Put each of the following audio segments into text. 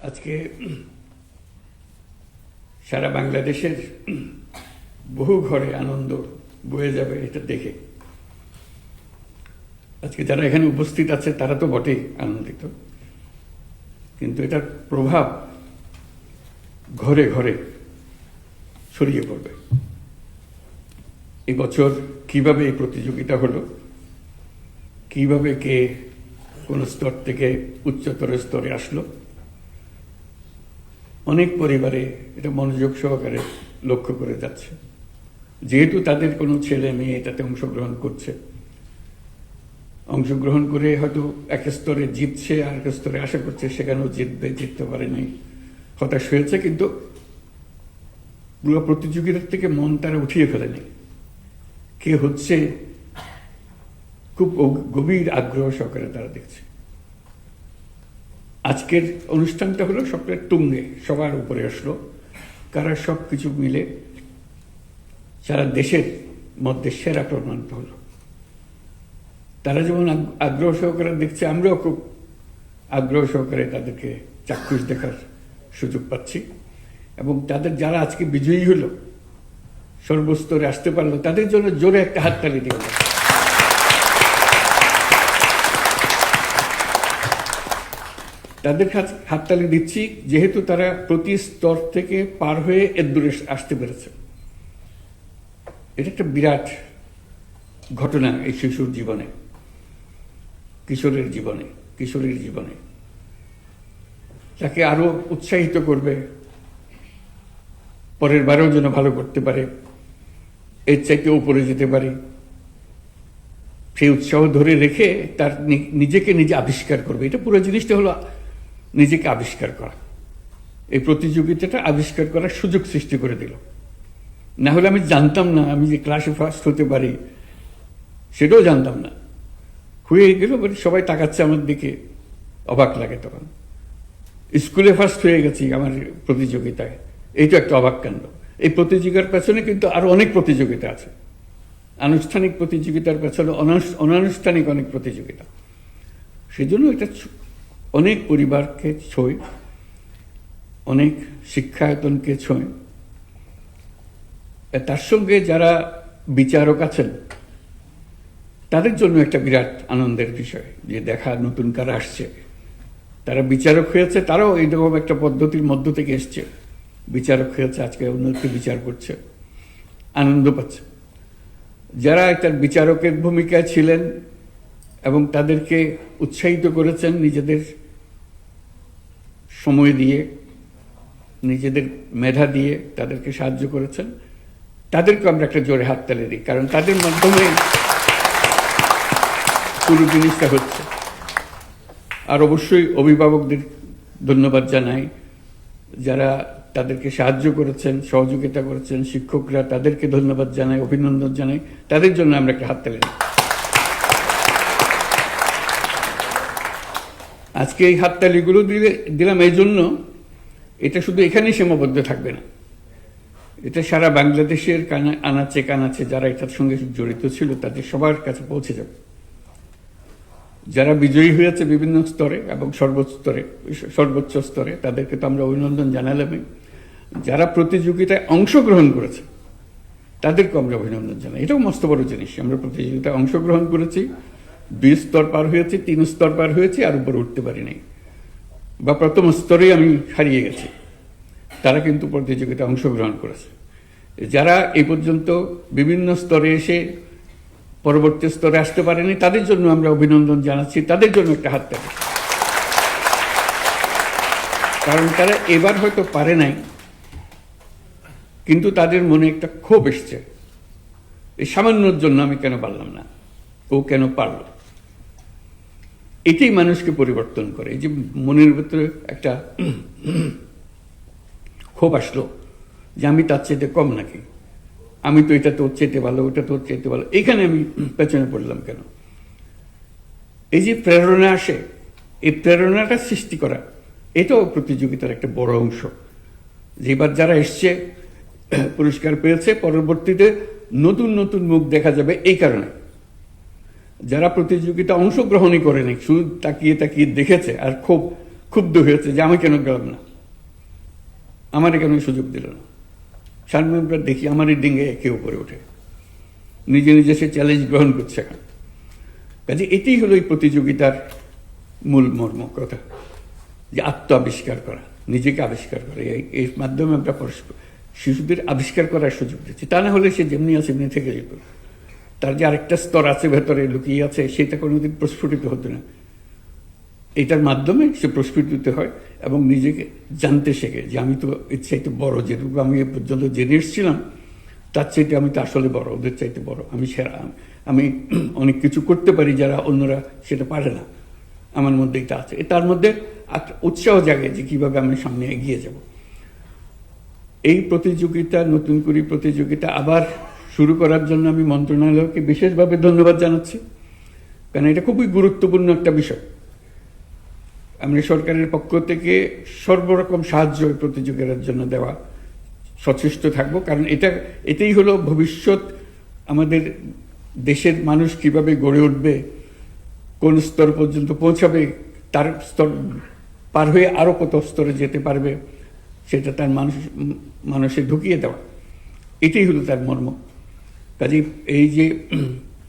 আজকে সারা বাংলাদেশের বহু ঘরে আনন্দ বয়ে যাবে এটা দেখে। আজকে যারা এখানে উপস্থিত আছে তারা তো বটেই আনন্দিত, কিন্তু এটার প্রভাব ঘরে ঘরে ছড়িয়ে পড়বে। এবছর কিভাবে এই প্রতিযোগিতা হলো, কিভাবে কে কোন স্তর থেকে উচ্চতর স্তরে আসলো, অনেক পরিবারে এটা মনোযোগ সহকারে লক্ষ্য করে যাচ্ছে। যেহেতু তাদের কোনো ছেলে মেয়ে এটাতে অংশগ্রহণ করছে, অংশগ্রহণ করে হয়তো এক স্তরে জিতছে, আর এক স্তরে আশা করছে সেখানেও জিতবে, জিততে পারে নাই, হতাশ হয়েছে, কিন্তু পুরো প্রতিযোগিতার থেকে মন তারা উঠিয়ে ফেলেনি। কে হচ্ছে খুব গভীর আগ্রহ সহকারে তারা দেখছে। আজকের অনুষ্ঠানটা হলো সবচেয়ে তুঙ্গে, সবার উপরে আসলো, কারা সব কিছু মিলে সারা দেশের মধ্যে সেরা প্রমাণিত হলো। তারা যেমন আগ্রহ সহকারে দেখছে, আমরাও খুব আগ্রহ সহকারে তাদেরকে চাক্ষুষ দেখার সুযোগ পাচ্ছি। এবং তাদের যারা আজকে বিজয়ী হলো, সর্বস্তরে আসতে পারলো, তাদের জন্য জোরে একটা হাততালি দিয়ে গেল। তাদের হাততালি দিচ্ছি যেহেতু তারা প্রতি স্তর থেকে পার হয়ে এর দূরে আসতে পেরেছে। এটা একটা বিরাট ঘটনা এই শিশুর জীবনে, কিশোরের জীবনে, কিশোরীর জীবনে। তাকে আরো উৎসাহিত করবে, পরের বারেও যেন ভালো করতে পারে, এর চাইতে উপরে যেতে পারে, সেই উৎসাহ ধরে রেখে তার নিজেকে নিজে আবিষ্কার করবে। এটা পুরো জিনিসটা হলো নিজেকে আবিষ্কার করা। এই প্রতিযোগিতাটা আবিষ্কার করার সুযোগ সৃষ্টি করে দিল। না হলে আমি জানতাম না আমি যে ক্লাসে ফার্স্ট হতে পারি, সেটাও জানতাম না। হয়ে গেল, সবাই তাকাচ্ছে আমার দিকে, অবাক লাগে। তখন স্কুলে ফার্স্ট হয়ে গেছি আমার প্রতিযোগিতায়, এই তো একটা অবাক কাণ্ড। এই প্রতিযোগিতার পেছনে কিন্তু আরো অনেক প্রতিযোগিতা আছে। আনুষ্ঠানিক প্রতিযোগিতার পেছনে অনানুষ্ঠানিক অনেক প্রতিযোগিতা। সেজন্য এটা অনেক পরিবারকে ছোঁয়, অনেক শিক্ষায়তনকে ছোঁয়। তার সঙ্গে যারা বিচারক আছেন তাদের জন্য একটা বিরাট আনন্দের বিষয় যে দেখা নতুন কারা আসছে, তারা বিচারক হয়েছে, তারাও এইরকম একটা পদ্ধতির মধ্য থেকে এসছে, বিচারক হয়েছে, আজকে অন্যকে বিচার করছে, আনন্দ পাচ্ছে। যারা তার বিচারকের ভূমিকায় ছিলেন এবং তাদেরকে উৎসাহিত করেছেন নিজেদের সময় দিয়ে, নিজেদের মেধা দিয়ে তাদেরকে সাহায্য করেছেন, তাদেরকে আমরা একটা জোরে হাততালি দিই, কারণ তাদের মাধ্যমে পুরো জিনিসটা হচ্ছে। আর অবশ্যই অভিভাবকদের ধন্যবাদ জানাই, যারা তাদেরকে সাহায্য করেছেন, সহযোগিতা করেছেন, শিক্ষকরা, তাদেরকে ধন্যবাদ জানাই, অভিনন্দন জানাই, তাদের জন্য আমরা একটা হাততালি দিই। আজকে এই হাততালিগুলো দিলাম এই জন্য, এটা শুধু এখানেই সীমাবদ্ধ থাকবে না, এটা সারা বাংলাদেশের আনাচে কানাচে যারা এটার সঙ্গে জড়িত ছিল তাদের সবার কাছে পৌঁছে যাবে। যারা বিজয়ী হয়েছে বিভিন্ন স্তরে এবং সর্বোচ্চ স্তরে, তাদেরকে তো আমরা অভিনন্দন জানালামই। যারা প্রতিযোগিতায় অংশগ্রহণ করেছে তাদেরকে আমরা অভিনন্দন জানাই। এটাও মস্ত বড় জিনিস। আমরা প্রতিযোগিতায় অংশগ্রহণ করেছি, 2 স্তর পার হয়েছি, 3 স্তর পার হয়েছি, আর উপরে উঠতে পারি নাই, বা প্রথম স্তরেই আমি হারিয়ে গেছি। তারা কিন্তু প্রতিযোগিতায় অংশগ্রহণ করেছে। যারা এই পর্যন্ত বিভিন্ন স্তরে এসে পরবর্তী স্তরে আসতে পারেনি, তাদের জন্য আমরা অভিনন্দন জানাচ্ছি, তাদের জন্য একটা হাততালি। কারণ তারা এবার হয়তো পারে নাই, কিন্তু তাদের মনে একটা ক্ষোভ এসছে, এই সামান্যর জন্য আমি কেন পারলাম না, ও কেন পারল। এটাই মানুষকে পরিবর্তন করে। এই যে মনের ভেতরে একটা ক্ষোভ আসলো যে আমি তার চাইতে কম নাকি, আমি তো এটা তোর চাইতে ভালো, ওটা তোর চাইতে ভালো, এইখানে আমি পেছনে পড়লাম কেন। এই যে প্রেরণা আসে, এই প্রেরণাটা সৃষ্টি করা, এটাও প্রতিযোগিতার একটা বড় অংশ। যেবার যারা এসছে, পুরস্কার পেয়েছে, পরবর্তীতে নতুন নতুন মুখ দেখা যাবে। এই কারণে যারা প্রতিযোগিতা অংশগ্রহণই করেনি, শুধু তাকিয়ে তাকিয়ে দেখেছে আর ক্ষুব্ধ হয়েছে যে আমি কেন গেলাম না, আমারে কেন সুযোগ দিল না। সাংবাদিকরা দেখি আমারই ডিঙ্গে কেউ করে ওঠে, নিজে নিজে সে চ্যালেঞ্জ গ্রহণ করছে এখন। কাজে এটাই হলো এই প্রতিযোগিতার মূল মর্ম কথা, যে আত্ম আবিষ্কার করা, নিজেকে আবিষ্কার করা। এর মাধ্যমে আমরা পরস্পর শিশুদের আবিষ্কার করার সুযোগ দিচ্ছি। তা না হলে সে যেমনি আছে এমনি থেকে যেত, তার যে আরেকটা স্তর আছে ভেতরে লুকিয়ে আছে সেটা কোনোদিন প্রস্ফুটিত হতো না। এটার মাধ্যমে সে প্রস্ফুটিত হয় এবং নিজেকে জানতে শেখে যে আমি তো এর চাইতে বড়, যেটুকু আমি এ পর্যন্ত জেনে এসেছিলাম তার চাইতে আমি তো আসলে বড়, ওদের চাইতে বড়, আমি সেরা, আমি অনেক কিছু করতে পারি যারা অন্যরা সেটা পারে না, আমার মধ্যে এটা আছে। তার মধ্যে উৎসাহ জাগে যে কিভাবে আমি সামনে এগিয়ে যাব। এই প্রতিযোগিতা, নতুন করে প্রতিযোগিতা আবার শুরু করার জন্য আমি মন্ত্রণালয়কে বিশেষভাবে ধন্যবাদ জানাচ্ছি, কারণ এটা খুবই গুরুত্বপূর্ণ একটা বিষয়। আমরা সরকারের পক্ষ থেকে সর্বরকম সাহায্য প্রতিযোগিতার জন্য দেওয়া সচেষ্ট থাকবো, কারণ এটাই হলো ভবিষ্যৎ। আমাদের দেশের মানুষ কিভাবে গড়ে উঠবে, কোন স্তর পর্যন্ত পৌঁছাবে, তার স্তর পার হয়ে আরো কত স্তরে যেতে পারবে, সেটা তার মানুষে ঢুকিয়ে দেওয়া, এটাই হলো তার মর্ম। কাজে এই যে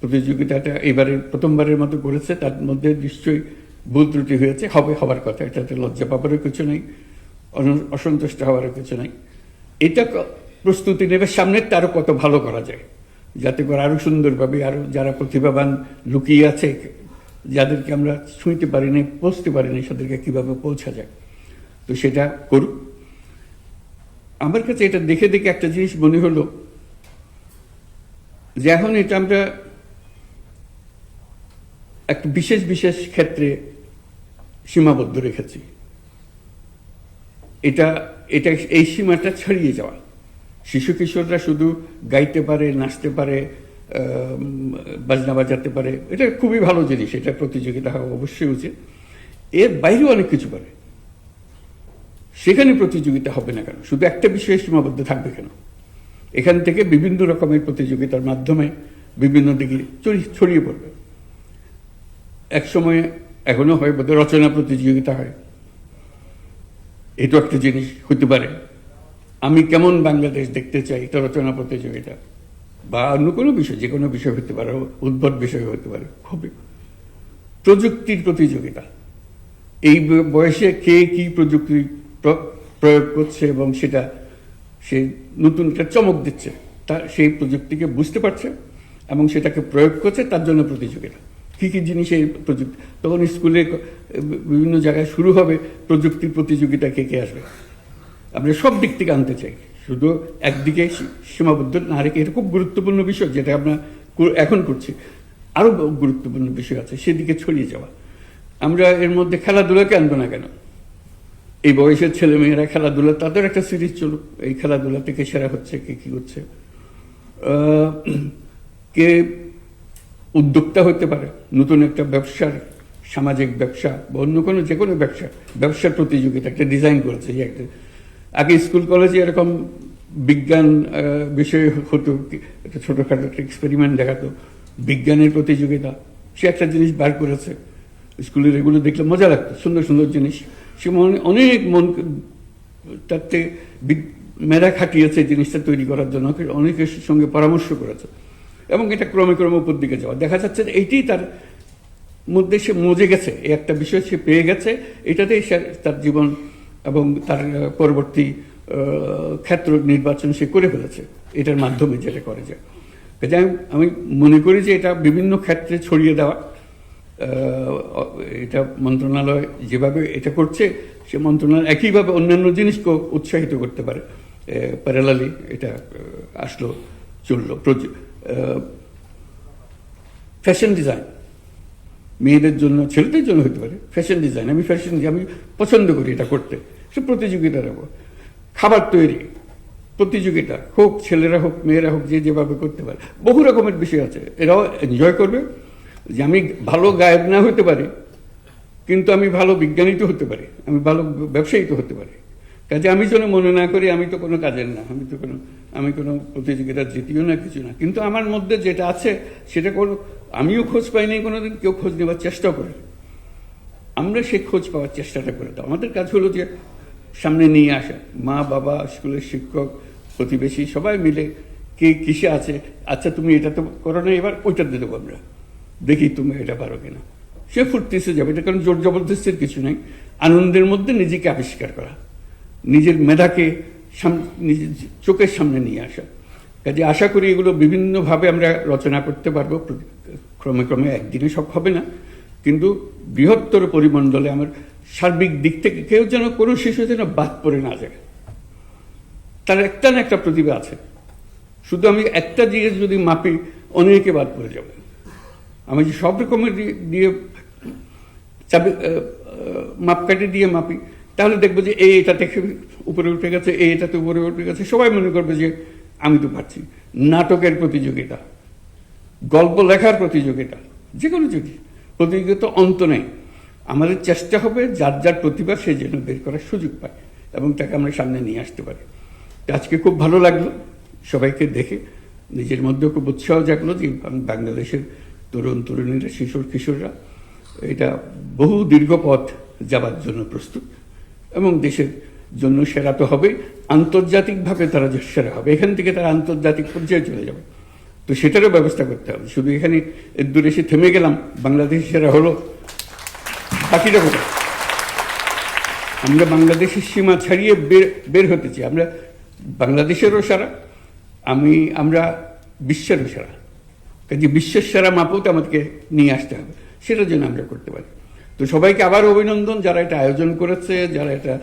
প্রতিযোগিতাটা এবারে প্রথমবারের মতো করেছে, তার মধ্যে নিশ্চয়ই ভুল ত্রুটি হয়েছে, হবার কথা, এটাতে লজ্জা পাবারও কিছু নেই, অসন্তুষ্ট হওয়ারও কিছু নেই। এটা প্রস্তুতি নেবে সামনের আরো কত ভালো করা যায়, যাতে করে আরো সুন্দরভাবে আরো যারা প্রতিভাবান লুকিয়ে আছে, যাদেরকে আমরা শুনতে পারিনি, পৌঁছতে পারিনি, তাদেরকে কিভাবে পৌঁছা যায়, তো সেটা করুক। আমার কাছে এটা দেখে দেখে একটা জিনিস মনে হলো যে এখন এটা আমরা একটা বিশেষ বিশেষ ক্ষেত্রে সীমাবদ্ধ রেখেছি। এটা এই সীমাটা ছাড়িয়ে যাওয়া। শিশু কিশোররা শুধু গাইতে পারে, নাচতে পারে, বাজনা বাজাতে পারে, এটা খুবই ভালো জিনিস, এটা প্রতিযোগিতা হওয়া অবশ্যই উচিত। এর বাইরেও অনেক কিছু পারে, সেখানে প্রতিযোগিতা হবে না কেন? শুধু একটা বিষয়ে সীমাবদ্ধ থাকবে কেন? এখান থেকে বিভিন্ন রকমের প্রতিযোগিতার মাধ্যমে বিভিন্ন দিকে ছড়িয়ে পড়বে। এক সময় এখনো হয় বোধহয় রচনা প্রতিযোগিতা হয়, এটা একটা জিনিস হতে পারে। আমি কেমন বাংলাদেশ দেখতে চাই, এটা রচনা প্রতিযোগিতা, বা অন্য কোনো বিষয়, যে কোনো বিষয় হতে পারে, উদ্ভট বিষয় হতে পারে, হবে। প্রযুক্তির প্রতিযোগিতা, এই বয়সে কে কি প্রযুক্তি প্রয়োগ করছে এবং সেটা সে নতুন একটা চমক দিচ্ছে, তার সেই প্রযুক্তিকে বুঝতে পারছে এবং সেটাকে প্রয়োগ করছে, তার জন্য প্রতিযোগিতা। কি কি জিনিস এই প্রযুক্তি, তখন স্কুলে বিভিন্ন জায়গায় শুরু হবে প্রযুক্তির প্রতিযোগিতা, কে কে আসবে। আমরা সব দিক থেকে আনতে চাই, শুধু একদিকে সীমাবদ্ধ না রেখে। এটা খুব গুরুত্বপূর্ণ বিষয়, যেটা আমরা এখন করছি। আরো গুরুত্বপূর্ণ বিষয় আছে, সেদিকে ছড়িয়ে যাওয়া। আমরা এর মধ্যে খেলাধুলাকে আনবো না কেন? এই বয়সের ছেলে মেয়েরা খেলাধুলা, তাদের একটা সিরিজ চলুক, এই খেলাধুলা থেকে সেরা হচ্ছে, কে কি করছে, কে উদ্যোক্তা হতে পারে, নতুন একটা ব্যবসার, সামাজিক ব্যবসা বা অন্য কোনো যে কোনো ব্যবসার প্রতিযোগিতা একটা ডিজাইন করেছে। যে একটা আগে স্কুল কলেজে এরকম বিজ্ঞান বিষয় হতো, একটা ছোটখাটো একটা এক্সপেরিমেন্ট দেখাতো, বিজ্ঞানের প্রতিযোগিতা, সে একটা জিনিস বার করেছে। স্কুলের এগুলো দেখলে মজা লাগতো, সুন্দর সুন্দর জিনিস। সে অনেক মন তাতে মেধা খাটিয়েছে জিনিসটা তৈরি করার জন্য, অনেকের সঙ্গে পরামর্শ করেছে, এবং এটা ক্রমে ক্রমে উপর দিকে যাওয়া। দেখা যাচ্ছে যে এইটি তার মধ্যে সে মজে গেছে, এই একটা বিষয় সে পেয়ে গেছে, এটাতেই সে তার জীবন এবং তার পরবর্তী ক্ষেত্র নির্বাচন সে করে ফেলেছে, এটার মাধ্যমে যেটা করে যায়। আমি মনে করি যে এটা বিভিন্ন ক্ষেত্রে ছড়িয়ে দেওয়া, এটা মন্ত্রণালয় যেভাবে এটা করছে, সে মন্ত্রণালয় একইভাবে অন্যান্য জিনিসকেও উৎসাহিত করতে পারে। প্যারালালি এটা আসলো, চললো। ফ্যাশন ডিজাইন মেয়েদের জন্য, ছেলেদের জন্য হতে পারে। ফ্যাশন ডিজাইন, আমি পছন্দ করি এটা করতে, সে প্রতিযোগিতা দেবো। খাবার তৈরি প্রতিযোগিতা হোক, ছেলেরা হোক মেয়েরা হোক, যে যেভাবে করতে পারে, বহু রকমের বিষয় আছে, এরাও এনজয় করবে। যে আমি ভালো গায়ক না হতে পারি, কিন্তু আমি ভালো বিজ্ঞানী তো হতে পারি, আমি ভালো ব্যবসায়ী তো হতে পারি। কাজে আমি যেন মনে না করি আমি তো কোনো কাজের না, আমি কোনো প্রতিযোগিতা জিতিও না, কিছু না, কিন্তু আমার মধ্যে যেটা আছে সেটা আমিও খোঁজ পাইনি কোনোদিন, কেউ খোঁজ নেবার চেষ্টাও করে। আমরা সেই খোঁজ পাওয়ার চেষ্টাটা করে দাও। আমাদের কাজ হলো যে সামনে নিয়ে আসা, মা বাবা, স্কুলের শিক্ষক, প্রতিবেশী সবাই মিলে কে কিসে আছে, আচ্ছা তুমি এটা তো করো না, এবার ওইটা দিয়ে দেবো আমরা, দেখি তুমি এটা পারো কিনা। সে ফুর্তিতে যাবে, এটা কারণ জোর জবরদস্তির কিছু নেই, আনন্দের মধ্যে নিজেকে আবিষ্কার করা, নিজের মেধাকে নিজের চোখের সামনে নিয়ে আসা। কাজে আশা করি এগুলো বিভিন্নভাবে আমরা রচনা করতে পারবো, ক্রমে ক্রমে একদিনে সব হবে না, কিন্তু বৃহত্তর পরিমণ্ডলে আমার সার্বিক দিক থেকে কেউ যেন কোনো শিশু যেন বাদ পড়ে না যায়। তার একটা না একটা প্রতিভা আছে, শুধু আমি একটা দিয়ে যদি মাপি অনেকে বাদ পড়ে যাবে। আমি যে সব রকমের দিয়ে মাপকাঠি দিয়ে মাপি, তাহলে দেখবো যে এটা থেকে উপরে উঠে গেছে, এটাতে উপরে উঠে গেছে, সবাই মনে করবে যে আমি তো পারছি। নাটকের প্রতিযোগিতা, গল্প লেখার প্রতিযোগিতা, যে কোনো প্রতিযোগিতা অন্ত নেই। আমাদের চেষ্টা হবে যার যার প্রতিভা সে যেন বের করার সুযোগ পায় এবং তাকে আমরা সামনে নিয়ে আসতে পারি। আজকে খুব ভালো লাগলো সবাইকে দেখে, নিজের মধ্যেও খুব উৎসাহ জাগলো যে বাংলাদেশের তরুণ তরুণীরা, কিশোররা এটা বহু দীর্ঘ পথ যাবার জন্য প্রস্তুত এবং দেশের জন্য সেরা তো হবে, আন্তর্জাতিকভাবে তারা যে সেরা হবে, এখান থেকে তারা আন্তর্জাতিক পর্যায়ে চলে যাবে। তো সেটারও ব্যবস্থা করতে হবে। শুধু এখানে দূরে এসে থেমে গেলাম, বাংলাদেশ সেরা হলো, বাকিটা কোথায়? আমরা বাংলাদেশের সীমা ছাড়িয়ে বের হতে চাই। আমরা বাংলাদেশেরও সেরা, আমরা বিশ্বেরও সেরা। কাজে বিশ্বের সেরা মাপও আমাদেরকে নিয়ে আসতে হবে, সেটার জন্য আমরা করতে পারি। তো সবাইকে আবার অভিনন্দন, যারা এটা আয়োজন করেছে, যারা এটা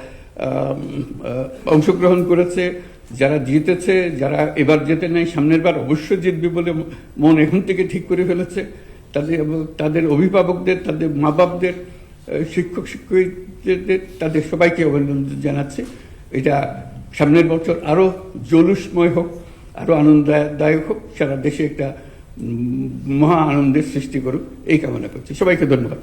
অংশগ্রহণ করেছে, যারা জিতেছে, যারা এবার জেতে নাই সামনের বার অবশ্যই জিতবে বলে মন এখন থেকে ঠিক করে ফেলেছে, তাদের অভিভাবকদের, তাদের মা বাপদের, শিক্ষক শিক্ষিকাদের, তাদের সবাইকে অভিনন্দন জানাচ্ছে। এটা সামনের বছর আরো জলুসময় হোক, আরো আনন্দদায়ক হোক, সারা দেশে একটা মহা আনন্দের সৃষ্টি করুক, এই কামনা করছি। সবাইকে ধন্যবাদ।